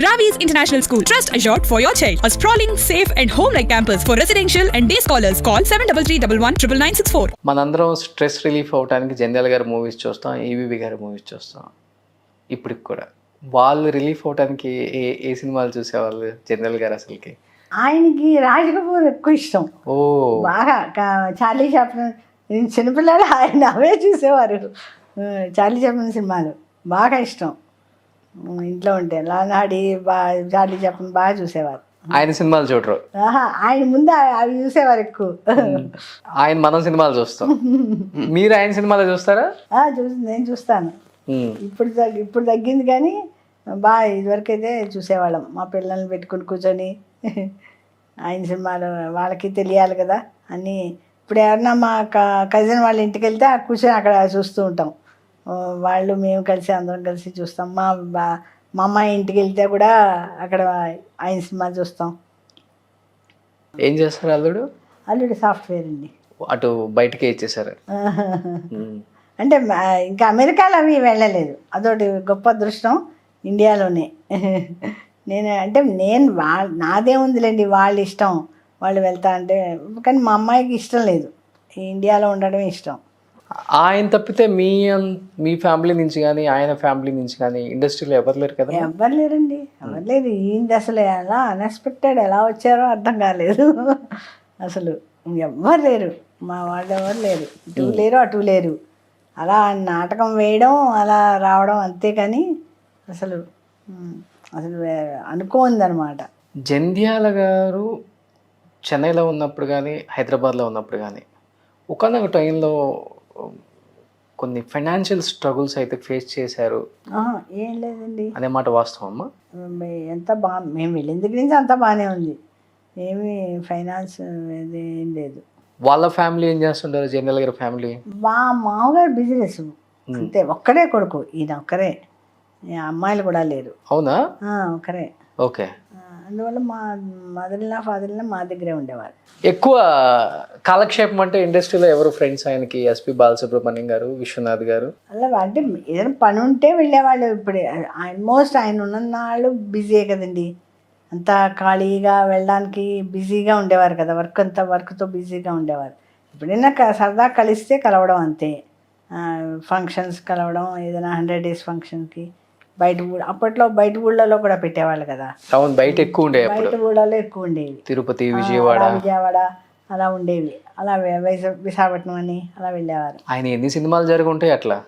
Ravi's International School. Trust assured for your child. A sprawling, safe and home-like campus for residential and day scholars. Call 7331 మనందరం stress relief అవడానికి జంధ్యాల గారి movies చూస్తాం, ఈవీవి గారి movies చూస్తాం. ఇప్పటికి కూడా వాళ్ళు రిలీఫ్ అవడానికి ఏ ఏ సినిమాలు చూసేవాళ్ళు జంధ్యాల గారు అసలుకి? ఆయనకి రాజ్ కపూర్ ఎక్కువ ఇష్టం. ఓ బాగా చార్లీ చాప్లిన్ చిన్నపిల్లలు ఆయన అవే చూసేవారు. చార్లీ చాప్లిన్ సినిమాలు బాగా ఇష్టం. ఇంట్లో ఉంటే లానాడి చార్లీ చాప్లిన్ బాగా చూసేవారు. ఆయన సినిమాలు చూడరు? ఆయన ముందు అవి చూసేవారు ఎక్కువ. ఆయన మనం సినిమాలు చూస్తాం. మీరు ఆయన సినిమాలు చూస్తారా? నేను చూస్తాను. ఇప్పుడు తగ్గింది కానీ బాగా ఇదివరకు అయితే చూసేవాళ్ళం. మా పిల్లల్ని పెట్టుకుని కూర్చొని ఆయన సినిమాలు వాళ్ళకి తెలియాలి కదా అన్నీ. ఇప్పుడు ఎవరన్నా మా కజిన్ వాళ్ళ ఇంటికి వెళ్తే కూర్చొని అక్కడ చూస్తూ ఉంటాం. వాళ్ళు మేము కలిసి అందరం కలిసి చూస్తాం. మా అమ్మాయి ఇంటికి వెళ్తే కూడా అక్కడ ఆయన సినిమా చూస్తాం. ఏం చేస్తారు అల్లుడు? అల్లుడు సాఫ్ట్వేర్ అండి. అటు బయటకే ఇచ్చేసారు? అంటే ఇంకా అమెరికాలో అవి వెళ్ళలేదు. అదొకటి గొప్ప అదృష్టం. ఇండియాలోనే నేను నాదే ఉందిలేండి, వాళ్ళ ఇష్టం, వాళ్ళు వెళ్తా అంటే. కానీ మా అమ్మాయికి ఇష్టం లేదు, ఇండియాలో ఉండడమే ఇష్టం. ఆయన తప్పితే మీ ఫ్యామిలీ నుంచి కానీ ఆయన ఫ్యామిలీ నుంచి కానీ ఇండస్ట్రీలో ఎవరు లేరు కదా? ఎవరు లేరండి, ఎవరు లేరు. ఈయన అసలు ఎలా అన్ఎక్స్పెక్టెడ్ ఎలా వచ్చారో అర్థం కాలేదు. అసలు ఎవ్వరు లేరు, మా వాళ్ళు ఎవరు లేరు. ఇటు లేరు అటు లేరు. అలా నాటకం వేయడం అలా రావడం అంతే. కానీ అసలు అనుకోందనమాట. జంధ్యాల గారు చెన్నైలో ఉన్నప్పుడు కానీ హైదరాబాద్లో ఉన్నప్పుడు కానీ ఒకనొక టైంలో కొన్ని ఫైనాన్షియల్ స్ట్రగుల్స్ అయితే ఫేస్ చేశారు. ఏం లేదండి అనే మాట వాస్తవమ్మా? ఎంత మేము వెళ్ళిన దగ్గర నుంచి అంతా బాగానే ఉంది. ఏమి ఫైనాన్స్ ఏం లేదు. వాళ్ళ ఫ్యామిలీ ఏం చేస్తుంటారు జంధ్యాల గారి ఫ్యామిలీ? మా మామగారు బిజినెస్ అంతే. ఒక్కడే కొడుకు ఈయన, ఒక్కరే. అమ్మాయిలు కూడా లేరు. అవునా? ఒకరే. ఓకే. అందువల్ల మా మదర్లా ఫాదర్లా మా దగ్గరే ఉండేవారు. ఎక్కువ కాలక్షేపం అంటే ఇండస్ట్రీలో ఎవరు ఫ్రెండ్స్ ఆయనకి? ఎస్పి బాలసుబ్రహ్మణ్యం గారు, విశ్వనాథ్ గారు. అలా అంటే ఏదైనా పని ఉంటే వెళ్ళేవాళ్ళు. ఇప్పుడు ఆల్మోస్ట్ ఆయన ఉన్ననాళ్ళు బిజీయే కదండి. అంతా ఖాళీగా వెళ్ళడానికి బిజీగా ఉండేవారు కదా. వర్క్తో బిజీగా ఉండేవారు. ఎప్పుడైనా సరదా కలిస్తే కలవడం అంతే. ఫంక్షన్స్ కలవడం, ఏదైనా 100 days ఫంక్షన్కి బయట అప్పట్లో బయట ఊళ్ళలో కూడా పెట్టేవాళ్ళు కదా. అవును, బయట ఎక్కువ ఉండేవి. బయట ఊళ్ళలో ఎక్కువ ఉండేవి. తిరుపతి, విజయవాడ అలా ఉండేవి. అలా విశాఖపట్నం అని అలా వెళ్ళేవారు. ఆయన ఎన్ని సినిమాలు జరిగి ఉంటాయి అట్లా?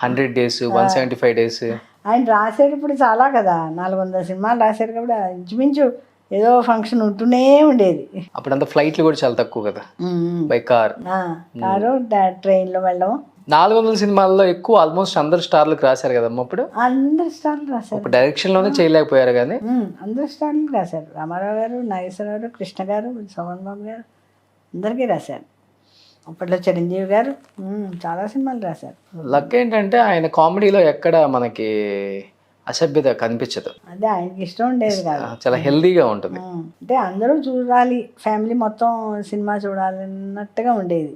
100 days, 175 days. ఆయన రాసేటప్పుడు చాలా కదా, 400 సినిమాలు రాశారు కాబట్టి ఇంచుమించు ఏదో ఫంక్షన్ ఉంటూనే ఉండేది. అప్పుడంతా ఫ్లైట్లు కూడా చాలా తక్కువ కదా, బై కారు, ట్రైన్లో వెళ్ళడం. 400 సినిమాల్లో ఎక్కువ ఆల్మోస్ట్ అందరు స్టార్లకు రాశారు కదమ్మా అప్పుడు. అందరు స్టార్లు రాశారు. ఒక డైరెక్షన్ లోనే చేయలేకపోయారు కానీ అందరు స్టార్లు రాశారు. రామారావు గారు, నాగేశ్వరరావు గారు, కృష్ణ గారు, సోమన్ బాబు గారు అందరికీ రాశారు. అప్పట్లో చిరంజీవి గారు చాలా సినిమాలు రాశారు. లక్ ఏంటంటే ఆయన కామెడీలో ఎక్కడ మనకి అసభ్యత కనిపించదు. అదే ఆయనకి ఇష్టం ఉండేది కాదు. చాలా హెల్దీగా ఉంటుంది. అంటే అందరూ చూడాలి, ఫ్యామిలీ మొత్తం సినిమా చూడాలి అన్నట్టుగా ఉండేది.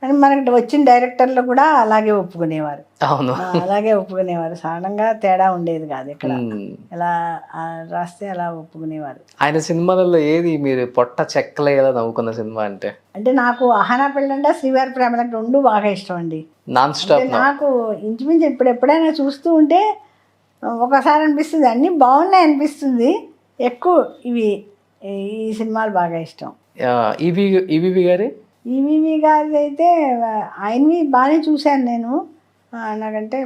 కానీ మనకి వచ్చిన డైరెక్టర్లు కూడా అలాగే ఒప్పుకునేవారు. అవును, అలాగే ఒప్పుకునేవారు. సాధారణంగా తేడా ఉండేది కాదు. ఇక్కడ ఎలా రాస్తే అలా ఒప్పుకునేవారు. ఆయన సినిమాలలో ఏది మీరు పొట్ట చెక్కలేదా నవ్వుకున్న సినిమా అంటే? అంటే నాకు అహానా పెళ్ళంటే, శ్రీవారి ప్రేమలకు 2 బాగా ఇష్టం అండి. Non stop. నాకు ఇంచుమించు ఎప్పుడైనా చూస్తూ ఉంటే ఒకసారి అనిపిస్తుంది అన్నీ బాగున్నాయి అనిపిస్తుంది. ఎక్కువ ఈ సినిమాలు బాగా ఇష్టం. ఈవీవి గారి అయితే ఆయనవి బాగానే చూశాను నేను. నాకంటే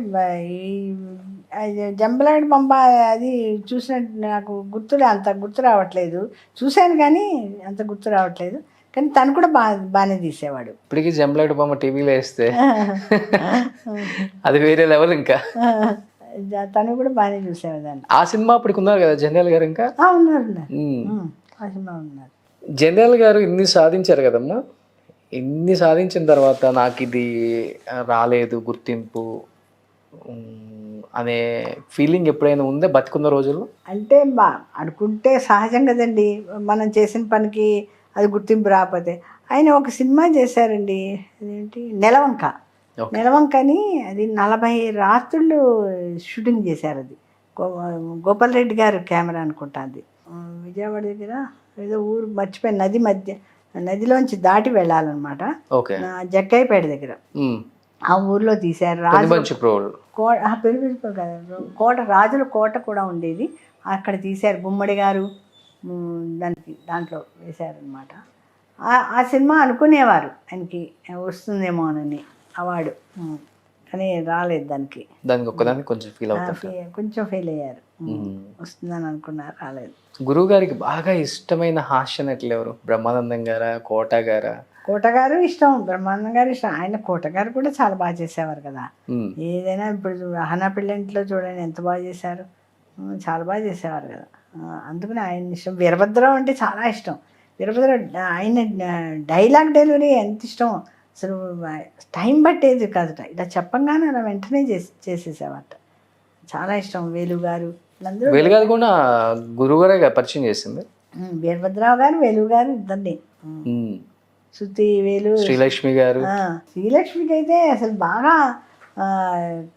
జంబలాడి పంప అది చూసినట్టు నాకు అంత గుర్తు రావట్లేదు. చూశాను కానీ అంత గుర్తు రావట్లేదు. కానీ తను కూడా బాగానే తీసేవాడు. ఇప్పటికీ జంబలాడి బొమ్మ టీవీలో వేస్తే అది వేరే లెవెల్. ఇంకా తను కూడా బాగానే చూసేవాదాన్ని. ఆ సినిమా అప్పటికి ఉన్నారు కదా జంధ్యాల గారు? ఇంకా ఉన్నారు. ఆ సినిమా ఉన్నారు. జంధ్యాల గారు ఇన్ని సాధించారు కదమ్మా. ఇన్ని సాధించిన తర్వాత నాకు ఇది రాలేదు గుర్తింపు అనే ఫీలింగ్ ఎప్పుడైనా ఉందే బతికున్న రోజుల్లో? అంటే అనుకుంటే సహజం కదండి. మనం చేసిన పనికి అది గుర్తింపు రాకపోతే. ఆయన ఒక సినిమా చేశారండి, అదేంటి నెలవంక. నెలవంకని అది 40 రాత్రులు షూటింగ్ చేశారు. అది గోపాల్ రెడ్డి గారు కెమెరా అనుకుంటా అది. విజయవాడ దగ్గర ఏదో ఊరు మర్చిపోయిన నదిలోంచి దాటి వెళ్ళాలన్నమాట. ఓకే. జగ్గయ్యపేట దగ్గర ఆ ఊర్లో తీశారు. కోట రాజుల కోట కూడా ఉండేది, అక్కడ తీశారు. గుమ్మడి గారు దాంట్లో వేశారనమాట. ఆ సినిమా అనుకునేవారు ఆయనకి వస్తుందేమో అని అవార్డు, కానీ రాలేదు దానికి. కొంచెం ఫెయిల్ అయ్యారు. వస్తుందని అనుకున్నారు, రాలేదు. గురువు గారికి బాగా ఇష్టమైన హాస్య నటులు ఎవరు? బ్రహ్మానందం గారా, కోట గారా? కోట గారు ఇష్టం, బ్రహ్మానందం గారు ఇష్టం. ఆయన కోట గారు కూడా చాలా బాగా చేసేవారు కదా. ఏదైనా ఇప్పుడు హనా పిల్లంటిలో చూడండి ఎంత బాగా చేశారు, చాలా బాగా చేసేవారు కదా. అందుకని ఆయన ఇష్టం. వీరభద్రరావు అంటే చాలా ఇష్టం. వీరభద్రరావు ఆయన డైలాగ్ డెలివరీ ఎంత ఇష్టం అసలు. టైం పట్టేది కాదు, ఇలా చెప్పంగానే అలా వెంటనే చేసేసేవాట. చాలా ఇష్టం. వేలు గారు కూడా గురువు గారే పరిచయం చేసింది. వీరభద్రరావు గారు, వేలు గారు ఇద్దరిని. శృతి, వేలు, శ్రీలక్ష్మి గారు. శ్రీలక్ష్మికి అయితే అసలు బాగా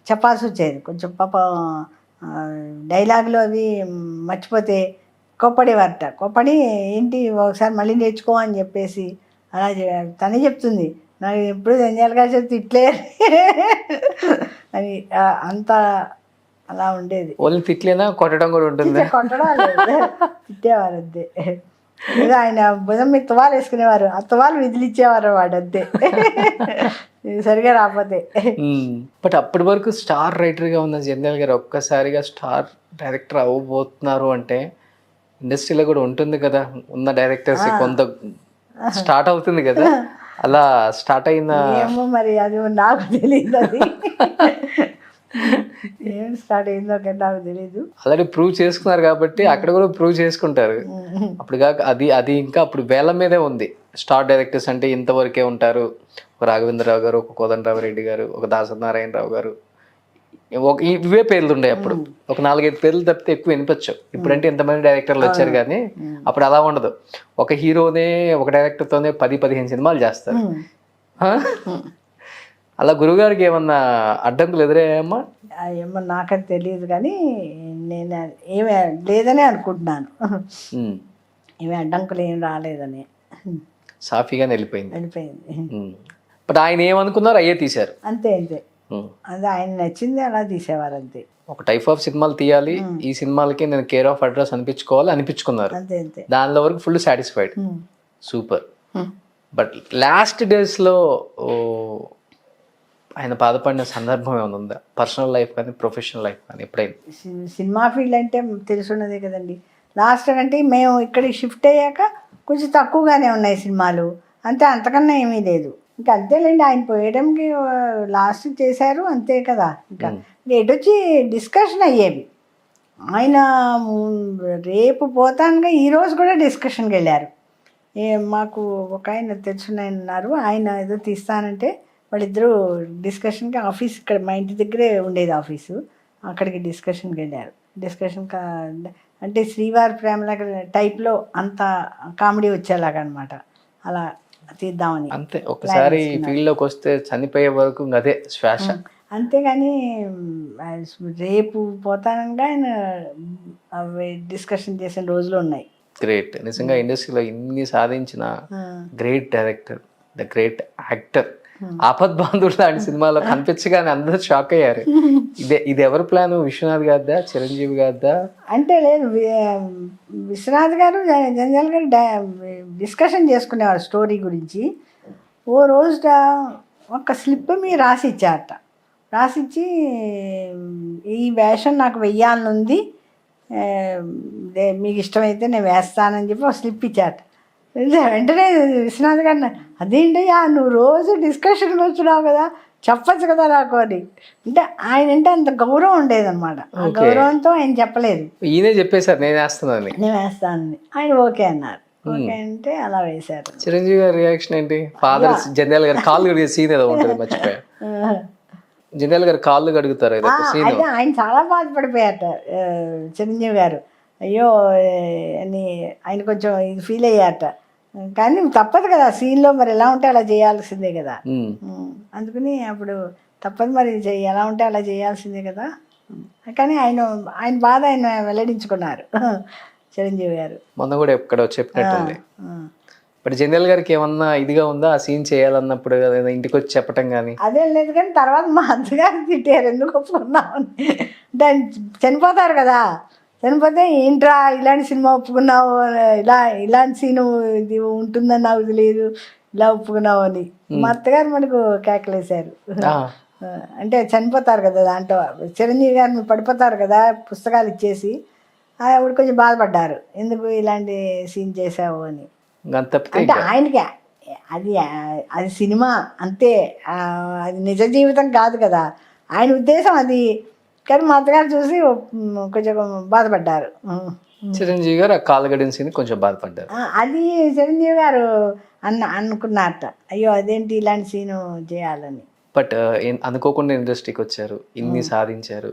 చెప్పాల్సి వచ్చేది. కొంచెం పాప డైలాగులు అవి మర్చిపోతే కోప్పడేవారట. కోప్పడి ఏంటి ఒకసారి మళ్ళీ నేర్చుకో అని చెప్పేసి అలా తనే చెప్తుంది. నాకు ఎప్పుడు జంజాలు గారు చెప్తే ఇట్లే అని అంత అలా ఉండేది. తిట్లేనా కొట్టడం కూడా ఉంటుంది? కొట్టడం తిట్టేవారు అంతే. ఏదో ఆయన భుజం మీద తువాలు వేసుకునేవారు, ఆ తువాలు విదిలిచ్చేవారు వాడు అంతే, సరిగా రాకపోతే. బట్ అప్పటి వరకు స్టార్ రైటర్గా ఉన్న జంధ్యాల గారు ఒక్కసారిగా స్టార్ డైరెక్టర్ అవ్వబోతున్నారు అంటే ఇండస్ట్రీలో కూడా ఉంటుంది కదా, ఉన్న డైరెక్టర్స్ కొంత స్టార్ట్ అవుతుంది కదా, అలా స్టార్ట్ అయిందా? ఏమో మరి అది నాకు తెలియదు, అది ఏం స్టార్ట్ అయిందో నాకు తెలీదు. ఆల్రెడీ ప్రూవ్ చేసుకున్నారు కాబట్టి అక్కడ కూడా ప్రూవ్ చేసుకుంటారు. అప్పుడు కాక అది ఇంకా అప్పుడు వేల మీదే ఉంది. స్టార్ డైరెక్టర్స్ అంటే ఇంతవరకే ఉంటారు. ఒక రాఘవేంద్రరావు గారు, ఒక కోదండరామరెడ్డి గారు, ఒక దాసనారాయణరావు గారు, ఇవే పేర్లు ఉండే. అప్పుడు ఒక 4-5 పేర్లు తప్పితే ఎక్కువ వినిపించవు. ఇప్పుడంటే ఇంతమంది డైరెక్టర్లు వచ్చారు కానీ అప్పుడు అలా ఉండదు. ఒక హీరోనే ఒక డైరెక్టర్తోనే 10-15 సినిమాలు చేస్తారు. అలా గురువుగారికి ఏమన్నా అడ్డంకులు ఎదురయ్యాయమ్మా? ఏమో నాకని తెలియదు కానీ నేను ఏమి లేదని అనుకుంటున్నాను. ఏమి అడ్డంకులు ఏం రాలేదని, సాఫీగానే వెళ్ళిపోయింది. బట్ ఆయన ఏమనుకున్నారు అయ్యే తీశారు. అంతే అది ఆయన నచ్చింది అలా తీసేవారు అంతే. ఒక టైప్ ఆఫ్ సినిమాలు తీయాలి, ఈ సినిమాలకి నేను కేర్ ఆఫ్ అడ్రస్ అనిపించుకున్నారు. దానిలో వరకు full satisfied. Super. But last డేస్లో ఆయన బాధపడిన సందర్భం ఏమైనా ఉందా? పర్సనల్ లైఫ్ కానీ ప్రొఫెషనల్ లైఫ్ కానీ ఎప్పుడైనా? సినిమా ఫీల్డ్ అంటే తెలుసున్నదే కదండి. లాస్ట్ అంటే మేము ఇక్కడికి షిఫ్ట్ అయ్యాక కొంచెం తక్కువగానే ఉన్నాయి సినిమాలు అంతే, అంతకన్నా ఏమీ లేదు. ఇంకా అంతేలేండి, ఆయన పోయడంకి లాస్ట్ చేశారు అంతే కదా. ఇంకా ఎటొచ్చి డిస్కషన్ అయ్యేవి. ఆయన రేపు పోతానుగా ఈరోజు కూడా డిస్కషన్కి వెళ్ళారు. మాకు ఒక ఆయన తెలుసున్నారు, ఆయన ఏదో తీస్తానంటే వాళ్ళిద్దరూ డిస్కషన్కి ఆఫీస్ ఇక్కడ మా ఇంటి దగ్గరే ఉండేది ఆఫీసు, అక్కడికి డిస్కషన్కి వెళ్ళారు. డిస్కషన్ అంటే శ్రీవారి ప్రేమల టైప్లో అంత కామెడీ వచ్చేలాగా అనమాట, అలా తీద్దామని. అంతే, ఒకసారి ఫీల్డ్లోకి వస్తే చనిపోయే వరకు అదే శ్వాస. అంతేగాని రేపు పోతానంగా ఆయన డిస్కషన్ చేసిన రోజులు ఉన్నాయి. గ్రేట్. నిజంగా ఇండస్ట్రీలో ఇన్ని సాధించిన great director, the great actor. Aapadbandhavudu లాంటి సినిమాలో కనిపించగానే అందరూ షాక్ అయ్యారు. ఇది ఎవరి ప్లాన్? విశ్వనాథ్ గారిదా, చిరంజీవి గారిదా? అంటే లేదు, విశ్వనాథ్ గారు జంజాల్ గారు డిస్కషన్ చేసుకునేవారు స్టోరీ గురించి. ఓ రోజు ఒక స్లిప్ మీద రాసిచ్చారట. రాసిచ్చి ఈ వేషం నాకు వెయ్యాలనుంది, మీకు ఇష్టమైతే నేను వేస్తానని చెప్పి ఒక స్లిప్ ఇచ్చారట. వెంటనే విశ్వనాథ్ గారిని, అదేంటయ్యా నువ్వు రోజు డిస్కషన్కి వచ్చినావు కదా, చెప్పచ్చు కదా నాకు అని. అంటే ఆయన అంటే అంత గౌరవం ఉండేదన్నమాట. ఆ గౌరవంతో ఆయన చెప్పలేదు, ఈయనే చెప్పేశారు నేను వేస్తానని. ఆయన ఓకే అన్నారు. ఓకే అంటే అలా వేశారు. చిరంజీవి గారి రియాక్షన్ ఏంటి? ఫాదర్ జంధ్యాల గారు కాళ్ళు కడిగే సీన్ ఏదో ఉంటుంది, మర్చిపోయా. జంధ్యాల గారు కాళ్ళు కడుగుతారు అయితే ఆయన చాలా బాధపడిపోయారట చిరంజీవి గారు. అయ్యో అని ఆయన కొంచెం ఇది ఫీల్ అయ్యారట. కానీ తప్పదు కదా, సీన్లో మరి ఎలా ఉంటే అలా చేయాల్సిందే కదా. అందుకని అప్పుడు తప్పదు మరి, ఎలా ఉంటే అలా చేయాల్సిందే కదా కానీ ఆయన బాధ ఆయన వెల్లడించుకున్నారు చిరంజీవి గారు. మొన్న కూడా ఎక్కడో చెప్పినట్టుంది. ఆ. బట్ జనరల్ గారికి ఏమన్నా ఇదిగా ఉందా ఆ సీన్ చేయాలన్నప్పుడు ఏదైనా ఇంటికి వచ్చి చెప్పటం కానీ? అదేం లేదు, కానీ తర్వాత మా అత్తగారు తిట్టారు ఎందుకు ఒప్పుకున్నామని. దాన్ని చనిపోతారు కదా, చనిపోతే ఏంట్రా ఇలాంటి సినిమా ఒప్పుకున్నావు, ఇలాంటి సీను ఇది ఉంటుందని నాకు తెలియదు, ఇలా ఒప్పుకున్నావు అని మా అత్తగారు మనకు కేకలేశారు. అంటే చనిపోతారు కదా దాంట్లో, చిరంజీవి గారిని పడిపోతారు కదా పుస్తకాలు ఇచ్చేసి, ఆవిడ కొంచెం బాధపడ్డారు ఎందుకు ఇలాంటి సీన్ చేసావు అని. అంటే ఆయనకి అది సినిమా అంతే, అది నిజ జీవితం కాదు కదా ఆయన ఉద్దేశం అది. కానీ మా అత్తగారు చూసి కొంచెం బాధపడ్డారు. చిరంజీవి గారు ఆ కాలగడిన సీన్ కొంచెం బాధపడ్డారు. అది చిరంజీవి గారు అనుకున్నారట, అయ్యో అదేంటి ఇలాంటి సీను చేయాలని. బట్ అనుకోకుండా ఇండస్ట్రీకి వచ్చారు, ఇన్ని సాధించారు,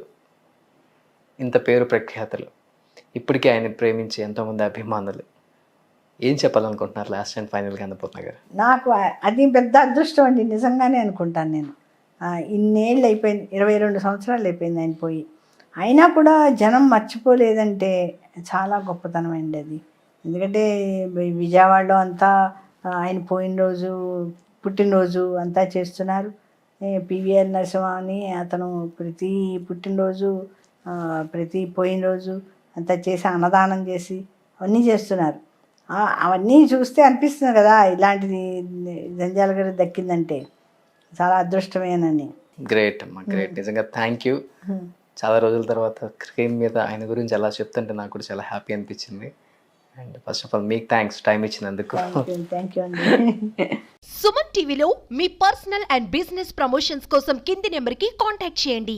ఇంత పేరు ప్రఖ్యాతలు, ఇప్పటికీ ఆయన ప్రేమించే ఎంతోమంది అభిమానులు, ఏం చెప్పాలనుకుంటున్నారు లాస్ట్ అండ్ ఫైనల్గా అన్నపూర్ణ గారు? నాకు అది పెద్ద అదృష్టం అండి, నిజంగానే అనుకుంటాను నేను. ఇన్నేళ్ళు అయిపోయింది, 22 సంవత్సరాలు అయిపోయింది ఆయన పోయి, అయినా కూడా జనం మర్చిపోలేదంటే చాలా గొప్పతనం అండి అది. ఎందుకంటే విజయవాడలో అంతా ఆయన పోయిన రోజు పుట్టినరోజు అంతా చేస్తున్నారు. పివిఆర్ నరసింహ అని అతను ప్రతి పుట్టినరోజు ప్రతి పోయిన రోజు అంతా చేసి అన్నదానం చేసి అవన్నీ చేస్తున్నారు. అవన్నీ చూస్తే అనిపిస్తుంది కదా ఇలాంటిది జంజాల గారికి దక్కిందంటే చాలా అదృష్టమేనని. గ్రేట్ అమ్మా, గ్రేట్. నిజంగా థ్యాంక్ యూ. చాలా రోజుల తర్వాత స్క్రీన్ మీద ఆయన గురించి అలా చెప్తుంటే నాకు కూడా చాలా హ్యాపీ అనిపించింది. అండ్ ఫస్ట్ ఆఫ్ ఆల్ మీకు థ్యాంక్స్ టైం ఇచ్చినందుకు. థ్యాంక్ యూ అండి. సుమన్ టీవీలో మీ పర్సనల్ అండ్ బిజినెస్ ప్రమోషన్స్ కోసం కింది నెంబర్కి కాంటాక్ట్ చేయండి.